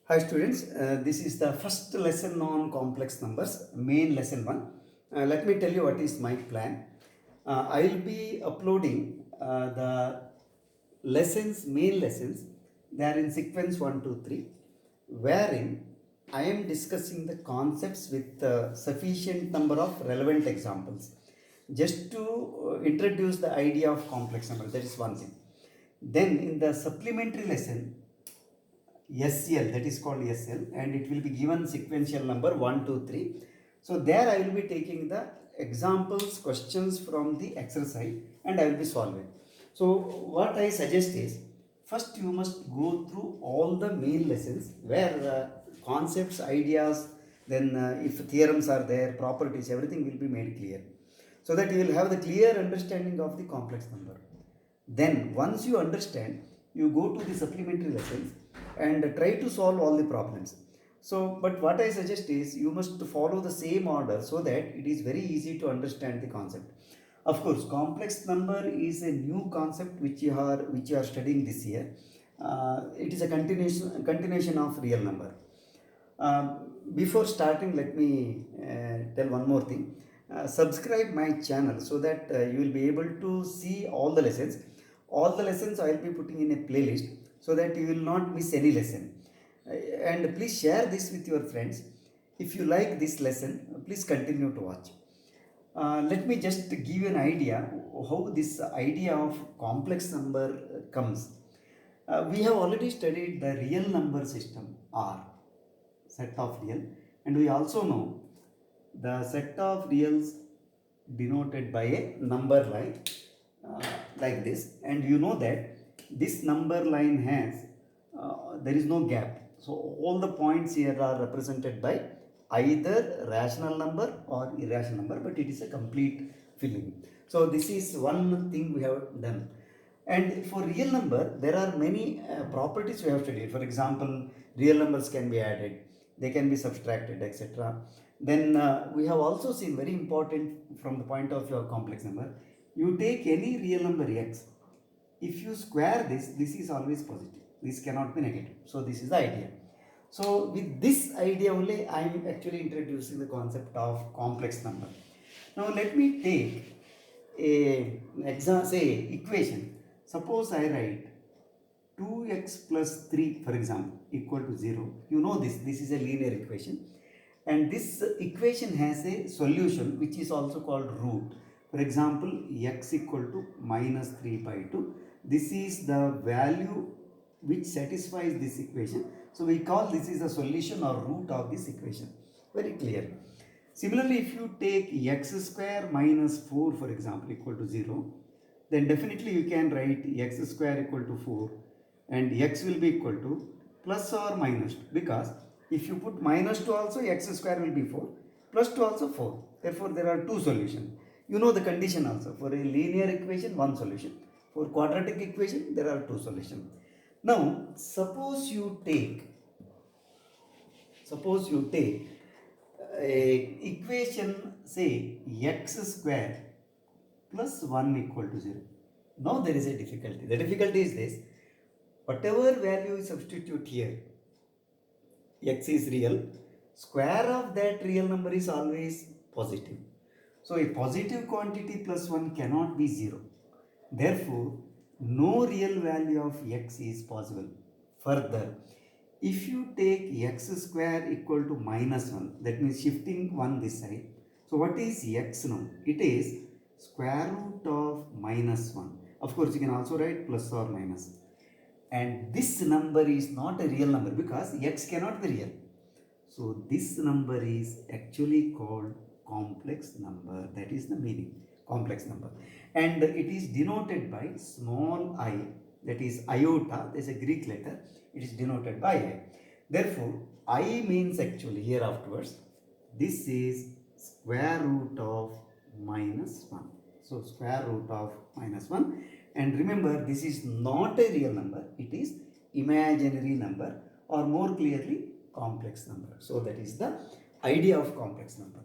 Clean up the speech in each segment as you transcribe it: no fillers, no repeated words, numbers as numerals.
Hi students, this is the first lesson on complex numbers, main lesson 1. Let me tell you what is my plan. I will be uploading the lessons, main lessons, they are in sequence 1, 2, 3, wherein I am discussing the concepts with sufficient number of relevant examples. Just to introduce the idea of complex number, that is one thing. Then in the supplementary lesson, SL, that is called SL, and it will be given sequential number 1, 2, 3. So there I will be taking the examples, questions from the exercise and I will be solving. So what I suggest is, first you must go through all the main lessons where concepts, ideas, then if theorems are there, properties, everything will be made clear. So that you will have the clear understanding of the complex number. Then once you understand, you go to the supplementary lessons and try to solve all the problems. So, but what I suggest is you must follow the same order so that it is very easy to understand the concept. Of course, complex number is a new concept which you are studying this year. It is a continuation of real number. Before starting, let me tell one more thing. Subscribe my channel so that you will be able to see all the lessons. All the lessons I will be putting in a playlist so that you will not miss any lesson. And please share this with your friends. If you like this lesson, please continue to watch. Let me just give you an idea how this idea of complex number comes. We have already studied the real number system R, set of real, and we also know the set of reals denoted by a number line like this, and you know that this number line has there is no gap, so all the points here are represented by either rational number or irrational number, but it is a complete filling. So this is one thing we have done. And for real number, there are many properties we have studied. For example, real numbers can be added, they can be subtracted, etc. Then we have also seen very important from the point of view of complex number. You take any real number x, if you square this is always positive. This cannot be negative. So this is the idea. So with this idea only, I am actually introducing the concept of complex number. Now let me take a say equation. Suppose I write 2x plus 3, for example, equal to 0. You know this is a linear equation, and this equation has a solution which is also called root. For example, x equal to minus 3 by 2. This is the value which satisfies this equation. So we call this is a solution or root of this equation. Very clear. Similarly, if you take x square minus 4, for example, equal to 0, then definitely you can write x square equal to 4 and x will be equal to plus or minus 2, because if you put minus 2 also, x square will be 4, plus 2 also 4. Therefore, there are two solutions. You know the condition also. For a linear equation, one solution. For quadratic equation, there are two solutions. Now, suppose you take a equation, say x square plus 1 equal to 0. Now there is a difficulty. The difficulty is this: whatever value you substitute here, x is real, square of that real number is always positive. So a positive quantity plus 1 cannot be 0. Therefore, no real value of x is possible. Further, if you take x square equal to minus 1, that means shifting 1 this side. So what is x now? It is square root of minus 1. Of course, you can also write plus or minus. And this number is not a real number because x cannot be real. So this number is actually called complex number. That is the meaning, complex number. And it is denoted by small I, that is iota. There is a Greek letter. It is denoted by I. Therefore, I means actually here afterwards, this is square root of minus 1. So square root of minus 1. And remember, this is not a real number. It is imaginary number, or more clearly, complex number. So that is the idea of complex number.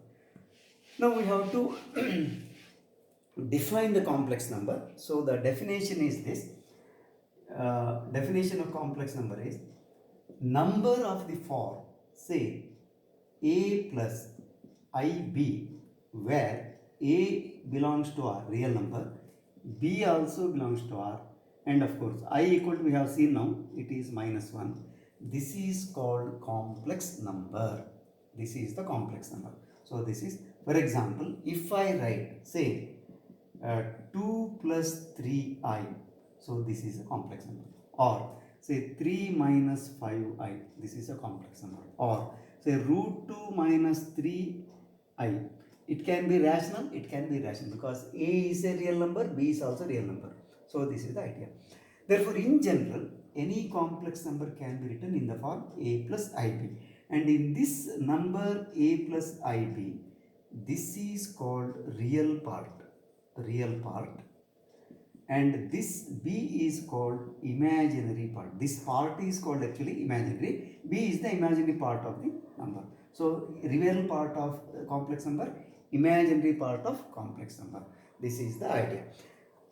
Now we have to define the complex number. So the definition is this. Definition of complex number is number of the form, say a plus ib, where a belongs to R, real number, b also belongs to R, and of course I equal to, we have seen now, it is -1. This is called complex number. This is the complex number. So this is, for example, if I write, say 2 plus 3i, so this is a complex number. Or say 3 minus 5i, this is a complex number. Or say root 2 minus 3i. It can be rational, it can be irrational, because a is a real number, b is also real number. So this is the idea. Therefore, in general, any complex number can be written in the form a plus ib. And in this number a plus ib, this is called real part. Real part. And this b is called imaginary part. This part is called actually imaginary. B is the imaginary part of the number. So real part of complex number, imaginary part of complex number. This is the idea.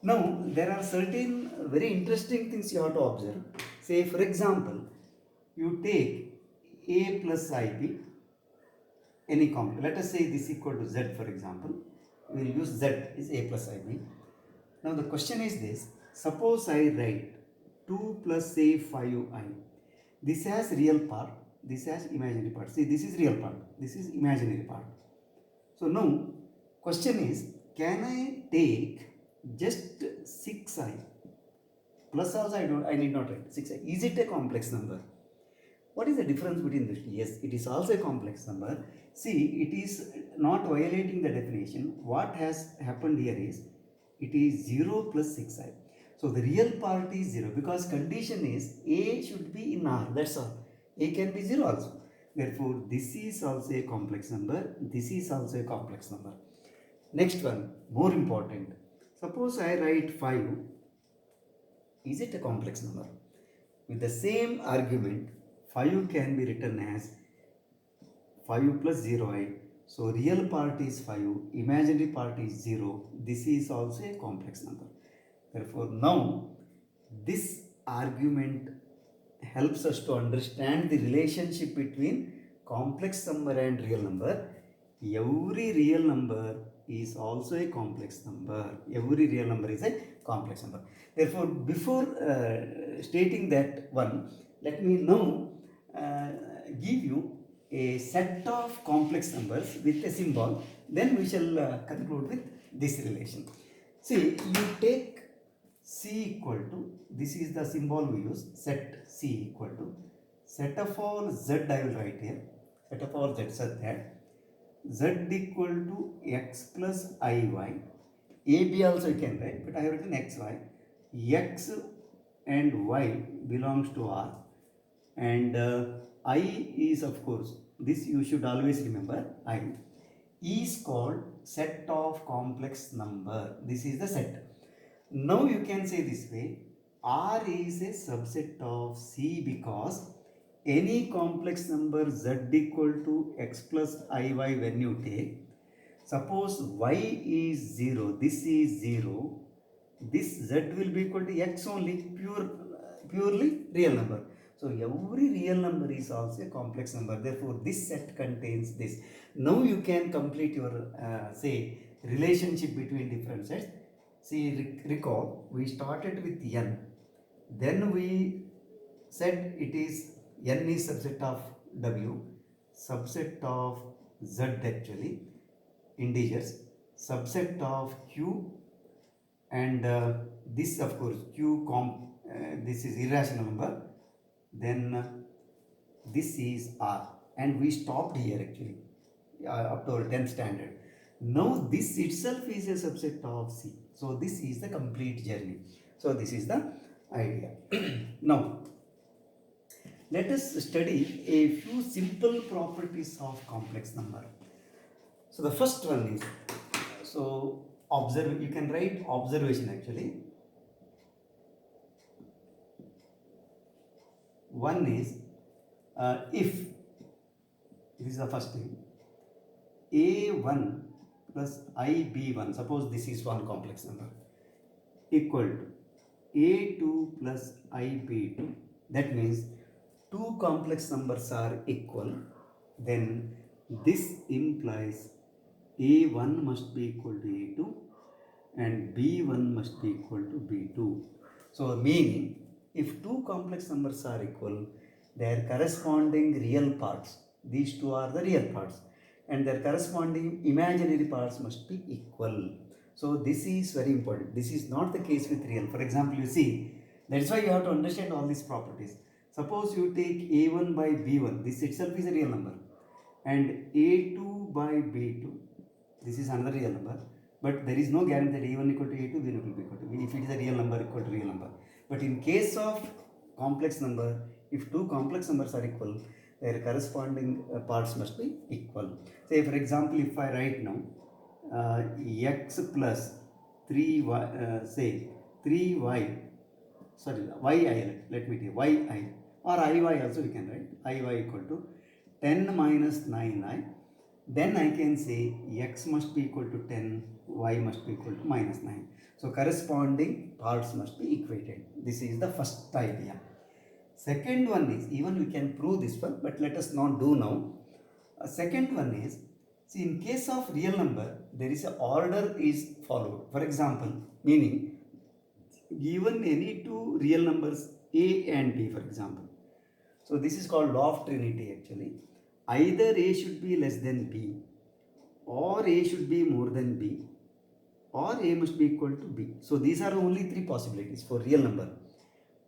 Now there are certain very interesting things you have to observe. Say for example, you take a plus ib, any complex. Let us say this equal to z, for example. We will use z is a plus ib. Now the question is this: suppose I write 2 plus say 5i. This has real part, this has imaginary part. See, this is real part, this is imaginary part. So now question is, can I take just 6i plus also I need not write 6i? Is it a complex number? What is the difference between this? Yes, it is also a complex number. See, it is not violating the definition. What has happened here is, it is 0 plus 6i. So the real part is 0, because condition is a should be in R, that's all. A can be 0 also. Therefore, this is also a complex number. This is also a complex number. Next one, more important. Suppose I write 5. Is it a complex number? With the same argument, 5 can be written as 5 plus 0i. So real part is 5, imaginary part is 0. This is also a complex number. Therefore, now this argument helps us to understand the relationship between complex number and real number. Every real number is also a complex number. Every real number is a complex number. Therefore, before stating that one, let me now give you a set of complex numbers with a symbol. Then we shall conclude with this relation. See, you take c equal to, this is the symbol we use, set c equal to, set of all z I will write here, set of all z such that z equal to x plus iy, ab also you can write, but I have written xy, x and y belongs to R, and I is, of course, this you should always remember, I is called set of complex number. This is the set. Now you can say this way, R is a subset of C, because any complex number z equal to x plus iy when you take, suppose y is 0, this is 0, this z will be equal to x only, purely real number. So every real number is also a complex number. Therefore, this set contains this. Now you can complete your say relationship between different sets. See, recall, we started with n. Then we said it is n is subset of w, subset of z actually, integers, subset of q, and this of course q this is irrational number. Then this is R, and we stopped here actually up to our 10th standard. Now this itself is a subset of C. So this is the complete journey. So this is the idea. Now let us study a few simple properties of complex number. So the first one is, so observe, you can write observation actually. One is if, this is the first thing, a1 plus ib1, suppose this is one complex number, equal to a2 plus ib2. That means two complex numbers are equal, then this implies A1 must be equal to A2 and B1 must be equal to B2. So meaning, if two complex numbers are equal, their corresponding real parts, these two are the real parts, and their corresponding imaginary parts must be equal. So this is very important. This is not the case with real. For example, you see, that's why you have to understand all these properties. Suppose you take A1 by B1, this itself is a real number, and A2 by B2, this is another real number, but there is no guarantee that A1 equal to A2, B1 equal to equal to, if it is a real number equal to real number. But in case of complex number, if two complex numbers are equal, their corresponding parts must be equal. Say for example, if I write now x plus 3y, say 3y, sorry, yi, let me take yi, or iy also we can write, iy equal to 10 minus 9i, then I can say x must be equal to 10, y must be equal to minus 9. So corresponding parts must be equated. This is the first idea. Second one is, even we can prove this one, but let us not do now. Second one is, see, in case of real number, there is a order is followed. For example, meaning given any two real numbers a and b, for example. So this is called law of trinity actually. Either a should be less than b, or a should be more than b, or a must be equal to b. So these are only three possibilities for real number.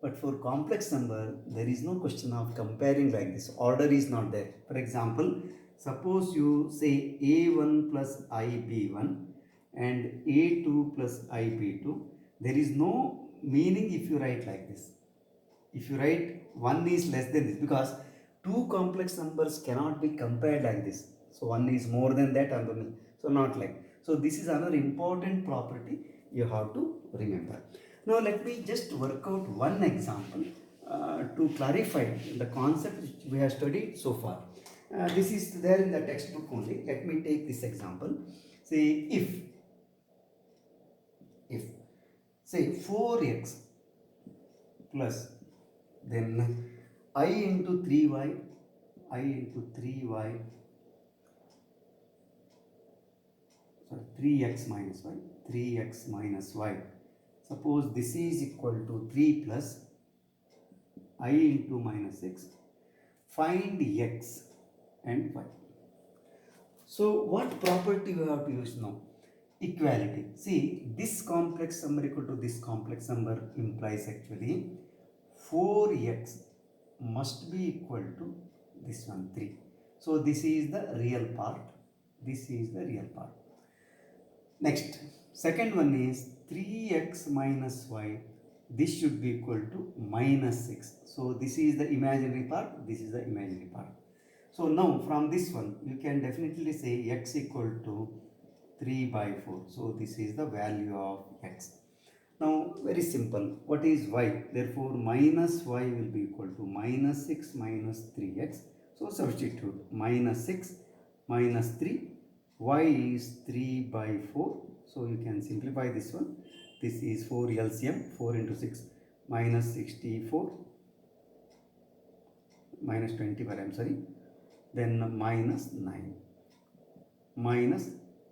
But for complex number, there is no question of comparing like this. Order is not there. For example, suppose you say a1 plus ib1 and a2 plus ib2. There is no meaning if you write like this. If you write 1 is less than this, because two complex numbers cannot be compared like this. So 1 is more than that, and so not like. So this is another important property you have to remember. Now let me just work out one example to clarify the concept which we have studied so far. This is there in the textbook only. Let me take this example. Say if say 4x plus then I into 3y, I into 3y, sorry, 3x minus y, 3x minus y. Suppose this is equal to 3 plus I into minus 6. Find x and y. So what property we have to use now? Equality. See, this complex number equal to this complex number implies actually 4x must be equal to this one 3. So this is the real part. This is the real part. Next, second one is 3x minus y. This should be equal to minus 6. So this is the imaginary part. This is the imaginary part. So now from this one you can definitely say x equal to 3 by 4. So this is the value of x. Now very simple. What is y? Therefore minus y will be equal to minus 6 minus 3x. So substitute minus 6 minus 3. Y is 3 by 4. So you can simplify this one. This is 4 LCM. 4 into 6 minus 64. Minus 24, I am sorry. Then minus 9. Minus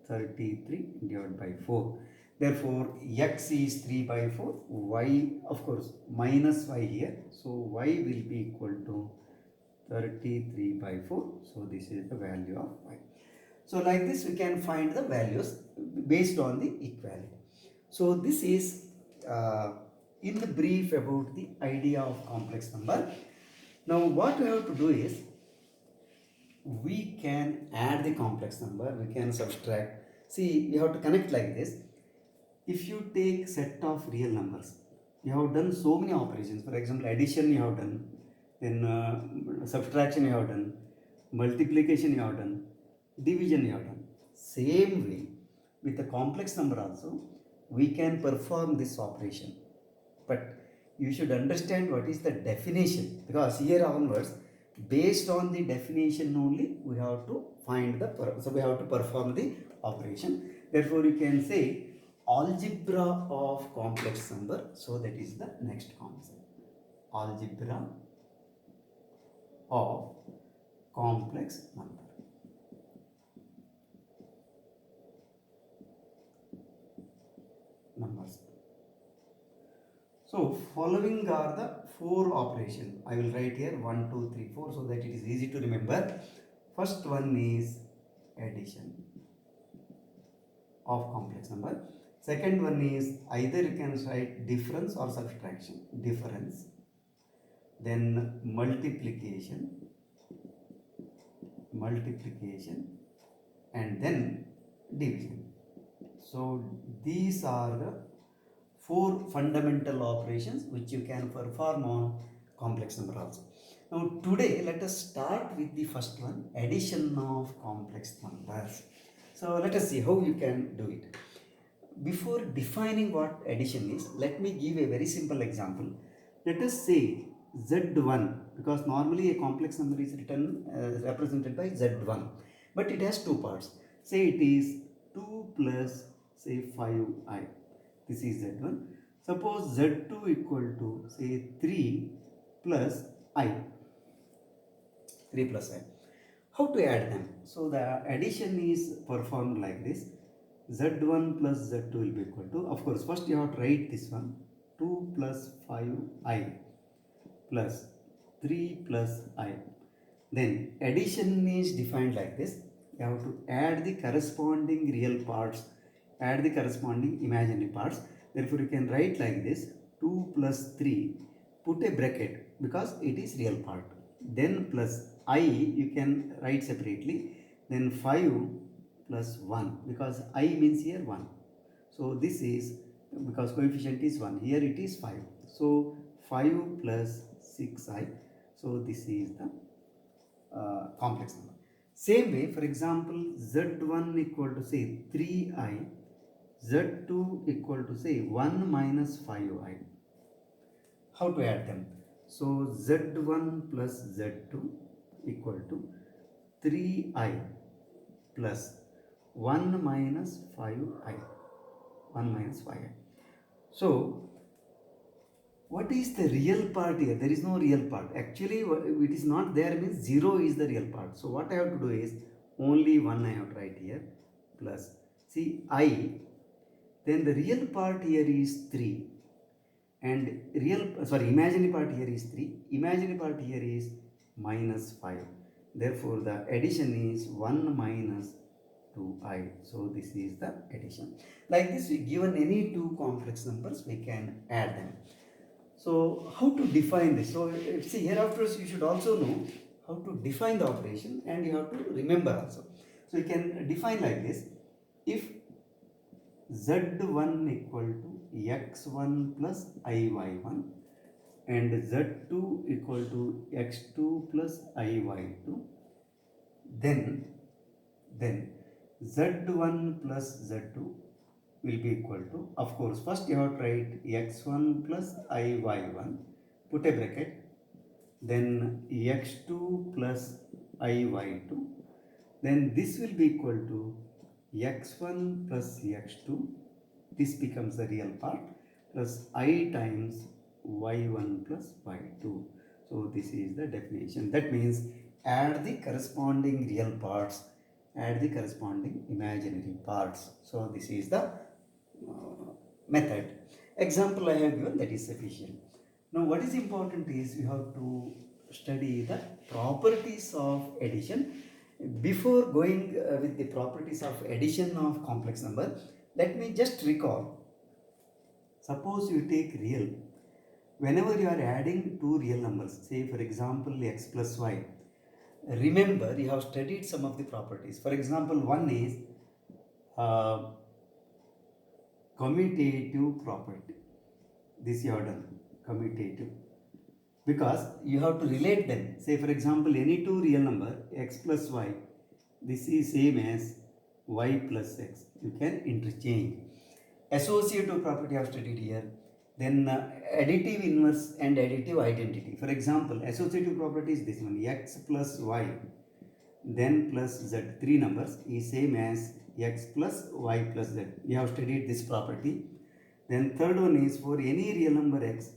33 divided by 4. Therefore, x is 3 by 4. Y, of course, minus y here. So y will be equal to 33 by 4. So this is the value of y. So like this we can find the values based on the equality. So this is in the brief about the idea of complex number. Now what we have to do is, we can add the complex number, we can subtract. See, you have to connect like this. If you take set of real numbers, you have done so many operations. For example, addition you have done, then subtraction you have done, multiplication you have done, division you have done. Same way with a complex number also we can perform this operation, but you should understand what is the definition, because here onwards based on the definition only we have to find the so we have to perform the operation. Therefore you can say algebra of complex number. So that is the next concept, algebra of complex number. Numbers. So following are the four operations. I will write here 1, 2, 3, 4 so that it is easy to remember. First one is addition of complex number. Second one is either you can write difference or subtraction. Difference. Then multiplication, and then division. So these are the four fundamental operations which you can perform on complex number also. Now today let us start with the first one, addition of complex numbers. So let us see how you can do it. Before defining what addition is, let me give a very simple example. Let us say Z1, because normally a complex number is written represented by Z1, but it has two parts. Say it is 2 plus say 5i. This is Z1. Suppose Z2 equal to say 3 plus i. 3 plus i. How to add them? So the addition is performed like this. Z1 plus Z2 will be equal to, of course, first you have to write this one, 2 plus 5i plus 3 plus i. Then addition is defined like this. You have to add the corresponding real parts, add the corresponding imaginary parts. Therefore, you can write like this, 2 plus 3, put a bracket because it is real part. Then plus I, you can write separately. Then 5 plus 1, because I means here 1. So this is, because coefficient is 1, here it is 5. So 5 plus 6i. So this is the complex number. Same way, for example, Z1 equal to say 3i, Z2 equal to say 1 minus 5i. How to add them? So Z1 plus Z2 equal to 3i plus 1 minus 5i. 1 minus 5i. So what is the real part here? There is no real part. Actually, it is not there means 0 is the real part. So what I have to do is only 1 I have to write here plus, see, I, then the real part here is 3 and imaginary part here is 3, imaginary part here is minus 5. Therefore, the addition is 1 minus 2i. So this is the addition. Like this, we given any two complex numbers, we can add them. So how to define this? So see, hereafter you should also know how to define the operation and you have to remember also. So you can define like this. If Z1 equal to x1 plus iy1 and Z2 equal to x2 plus iy2, then Z1 plus Z2 will be equal to, of course, first you have to write x1 plus iy1, put a bracket, then x2 plus iy2, then this will be equal to x1 plus x2, this becomes the real part, plus I times y1 plus y2. So this is the definition. That means add the corresponding real parts, add the corresponding imaginary parts. So this is the method. Example I have given, that is sufficient. Now what is important is you have to study the properties of addition. Before going with the properties of addition of complex number, let me just recall. Suppose you take real. Whenever you are adding two real numbers, say for example x plus y, remember you have studied some of the properties. For example, one is commutative property. This you have done, commutative, because you have to relate them. Say for example, any two real number x plus y, this is same as y plus x. You can interchange. Associative property I have studied here. Then additive inverse and additive identity. For example, associative property is this one, x plus y then plus z, three numbers is same as x plus y plus z. We have studied this property. Then third one is for any real number x,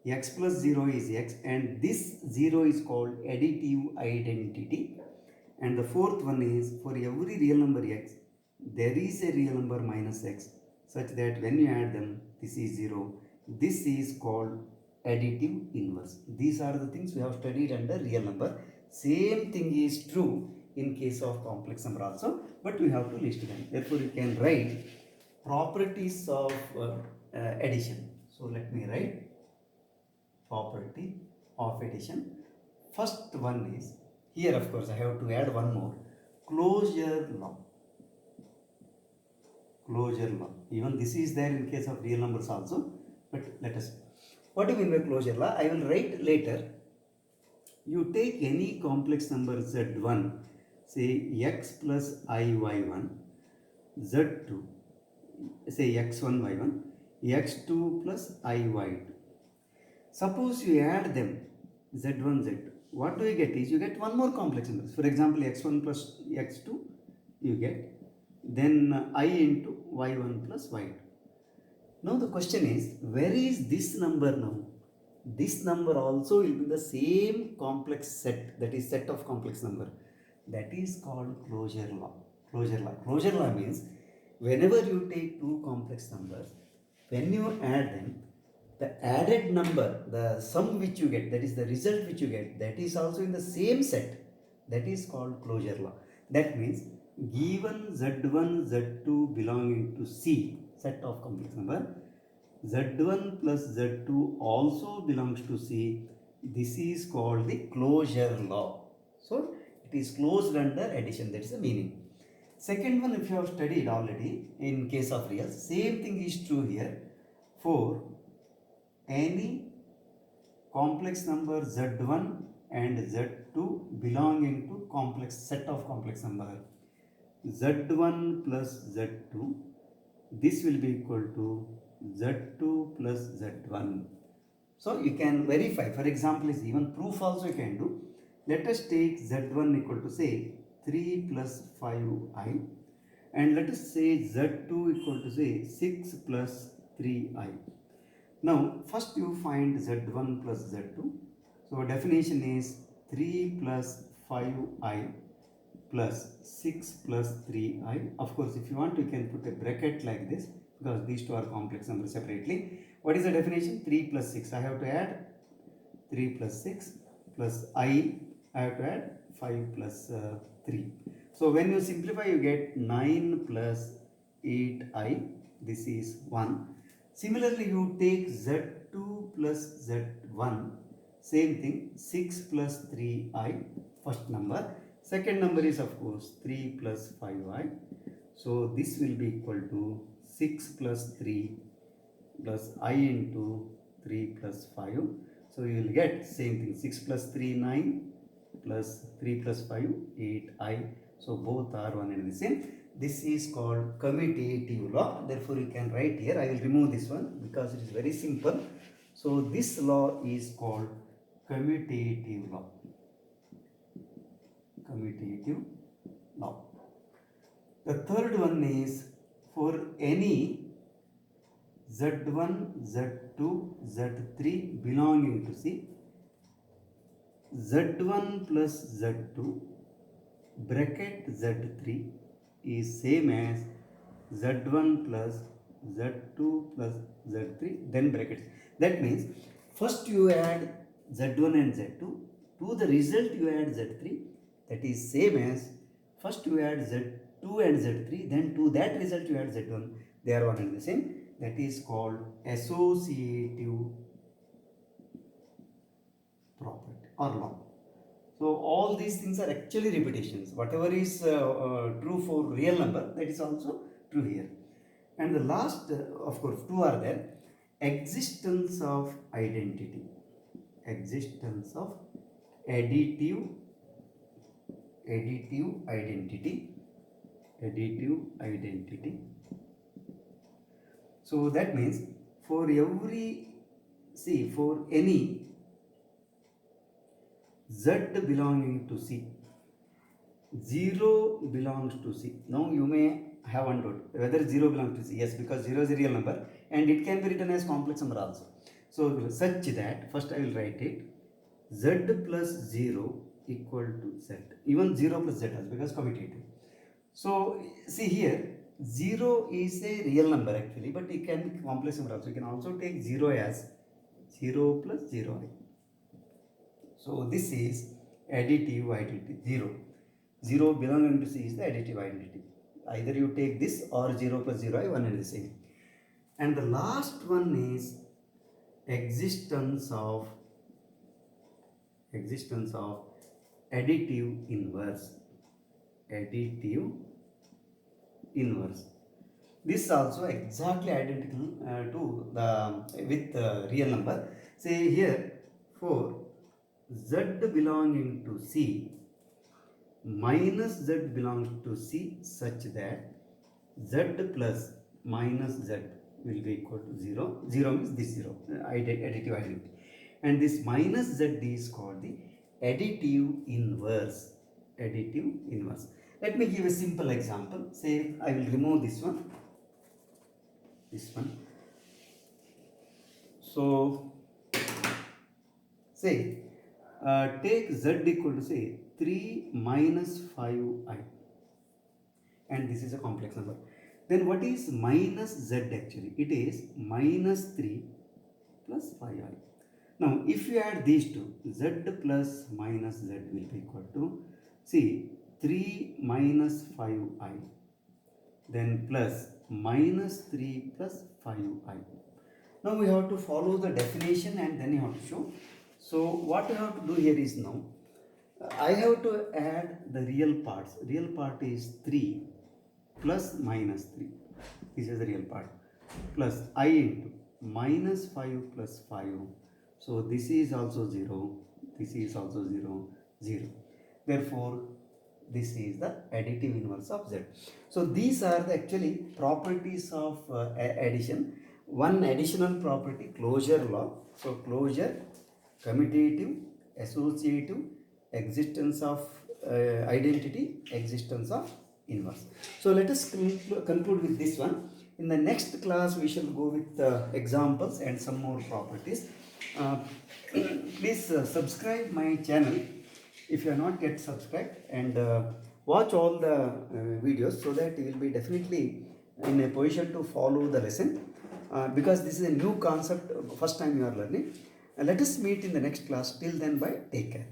x plus 0 is x, and this 0 is called additive identity. And the fourth one is, for every real number x, there is a real number minus x, such that when you add them, this is 0. This is called additive inverse. These are the things we have studied under real number. Same thing is true in case of complex number also, but we have to list them. Therefore, you can write properties of addition. So let me write property of addition. First one is, here of course I have to add one more, closure law. Closure law. Even this is there in case of real numbers also, but let us see. What do you mean by closure law? I will write later. You take any complex number z1, say x plus I y1, z2, say x1 y1, x2 plus I y2. Suppose you add them, z1 z2. What do you get is, you get one more complex number. For example, x1 plus x2 you get, then I into y1 plus y2. Now the question is, where is this number now? This number also will be the same complex set, that is set of complex number. That is called closure law. Closure law. Closure law means, whenever you take two complex numbers, when you add them, the added number, the sum which you get, that is the result which you get, that is also in the same set. That is called closure law. That means, given z1, z2 belonging to C, set of complex number, z1 plus z2 also belongs to C, this is called the closure law. So, it is closed under addition, that is the meaning. Second one, if you have studied already in case of real, same thing is true here. For any complex number z1 and z2 belonging to complex set of complex number, z1 plus z2, this will be equal to z2 plus z1. So you can verify. For example, is even proof also you can do. Let us take z1 equal to say 3 plus 5i, and let us say z2 equal to say 6 plus 3i. Now first you find z1 plus z2. So definition is 3 plus 5i plus 6 plus 3i. Of course, if you want, you can put a bracket like this, because these two are complex numbers separately. What is the definition? 3 plus 6. I have to add 3 plus 6 plus I have to add 5 plus 3. So when you simplify, you get 9 plus 8i. This is 1. Similarly, you take z2 plus z1. Same thing, 6 plus 3i, first number. Second number is of course 3 plus 5i. So this will be equal to 6 plus 3 plus I into 3 plus 5. So you will get same thing, 6 plus 3 9 plus 3 plus 5 8i. So both are one and the same. This is called commutative law. Therefore you can write here. I will remove this one because it is very simple. So this law is called commutative law. Commutative law. The third one is, for any z1, z2, z3 belonging to C, z1 plus z2 bracket z3 is same as z1 plus z2 plus z3, then brackets. That means first you add z1 and z2, to the result you add z3, that is same as first you add z2 and z3, then to that result you add z1, they are one and the same. That is called associative property or law. So all these things are actually repetitions. Whatever is true for real number, that is also true here. And the last, of course, two are there. Existence of identity. Existence of additive identity. Additive identity. So that means for every, see, for any z belonging to C, 0 belongs to C. Now you may have one doubt whether 0 belongs to C. Yes, because 0 is a real number and it can be written as complex number also. So such that first I will write it z plus 0 equal to z. Even 0 plus z also because commutative. So see here 0 is a real number actually, but it can be complex number also. You can also take 0 as 0 plus 0i. So this is additive identity 0. 0 belonging to C is the additive identity. Either you take this or 0 plus 0i, one and the same. And the last one is existence of additive inverse. Additive inverse. This is also exactly identical to the with the real number. Say here for z belonging to C minus z belongs to C such that z plus minus z will be equal to 0. 0 means this 0, additive identity. And this minus z is called the additive inverse. Additive inverse. Let me give a simple example. Say I will remove this one. So say take z equal to say 3 minus 5i, and this is a complex number. Then what is minus z actually? It is minus 3 plus 5i. Now if you add these two, z plus minus z will be equal to, see, 3 minus 5i, then plus minus 3 plus 5i. Now we have to follow the definition and then you have to show. So what you have to do here is now, I have to add the real parts. Real part is 3 plus minus 3. This is the real part. Plus I into minus 5 plus 5. So this is also 0. This is also 0, 0. Therefore, this is the additive inverse of z. So these are the actually properties of addition. One additional property, closure law. So closure, commutative, associative, existence of identity, existence of inverse. So let us conclude with this one. In the next class we shall go with examples and some more properties. Please subscribe my channel if you are not yet subscribed, and watch all the videos so that you will be definitely in a position to follow the lesson, because this is a new concept, first time you are learning. Let us meet in the next class. Till then, bye, take care.